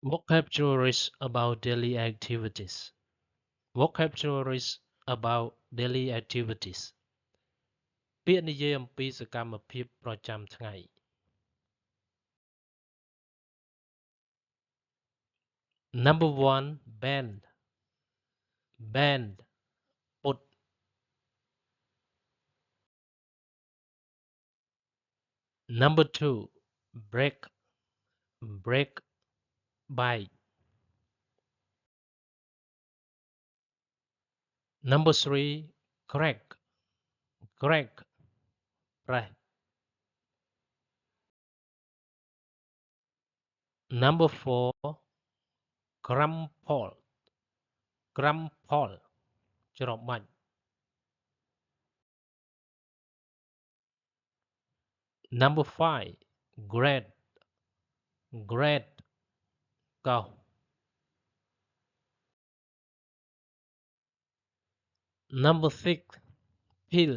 Vocabularies about daily activities. Vocabularies about daily activities ពាក្យនិយាយអំពីសកម្មភាពប្រចាំថ្ងៃ Number 1 bend bend ពុត Number 2 break break បែក Number 3 crack crack ប្រេះ Number 4 crumple crumple ច្របាច់ Number 5 grade grade កោស Number 6 peel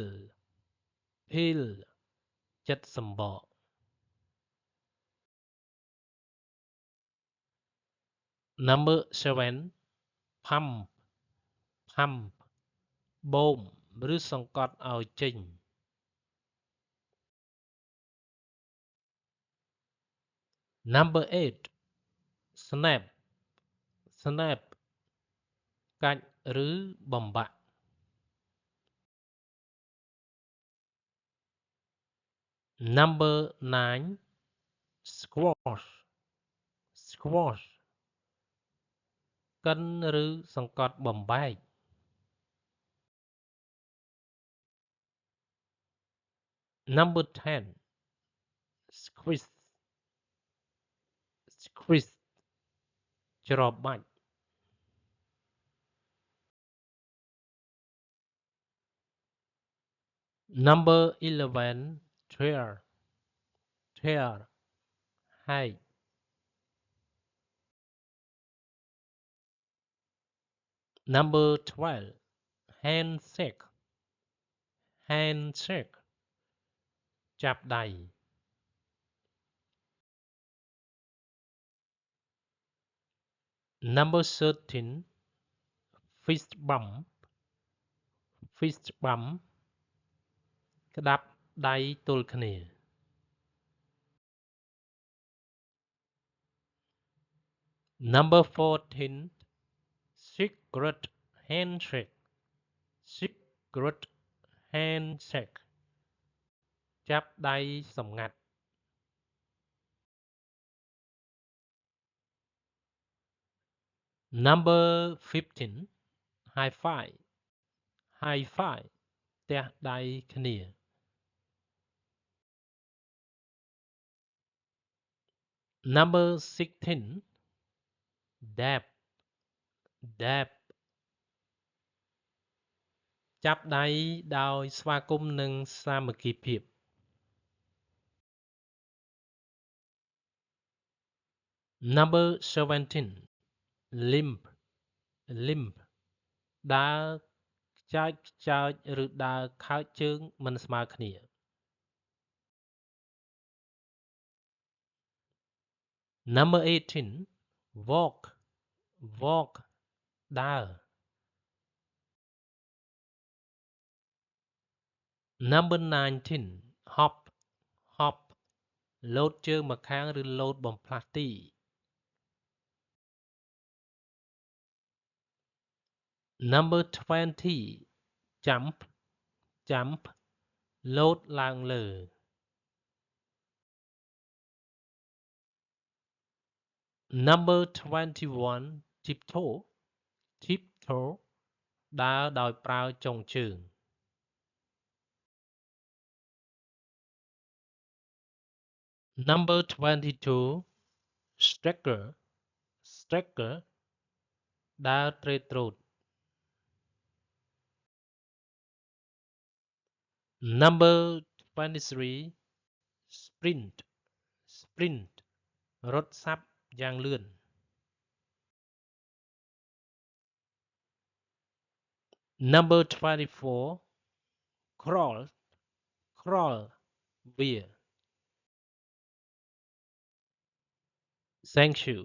peel ចិតសម្បក Number 7 pump pump បូមឬសង្កត់ឲ្យចេញ Number 8 snap snap កាច់ឬបំបាក់ Number 9 squash squash កិនឬសង្កត់បំបែក Number 10 squeeze squeeze ច្របាច់ Number 11 tear tear ហែក Number 12 handshake handshake ចាប់ដៃ Number 13 fist bump fist bump ក្តាប់ដៃទល់គ្នា Number 14 secret handshake secret handshake ចាប់ដៃសម្ងាត់ Number 15 high five high five ទះដៃគ្នា Number 16 dab dab ចាប់ដៃដោយស្វាគមន៍និងសាមគ្គីភាព Number 17 limp limp ដើរខ្ចាចខ្ចាចឬដើរខើចជើងមិនស្មើគ្នា Number 18 walk walk ដើរ Number 19 hop hop លោតជើងម្ខាងឬលោតបំផ្លាស់ទី Number 20 jump jump លោតឡើងលើ Number 21 tiptoe tiptoe ដើរដោយប្រើចុងជើង Number 22 stagger stagger ដើរត្រេតត្រោត Number 23 sprint sprint រត់សាប់យ៉ាងលឿន Number 24 crawl crawl វា Thank you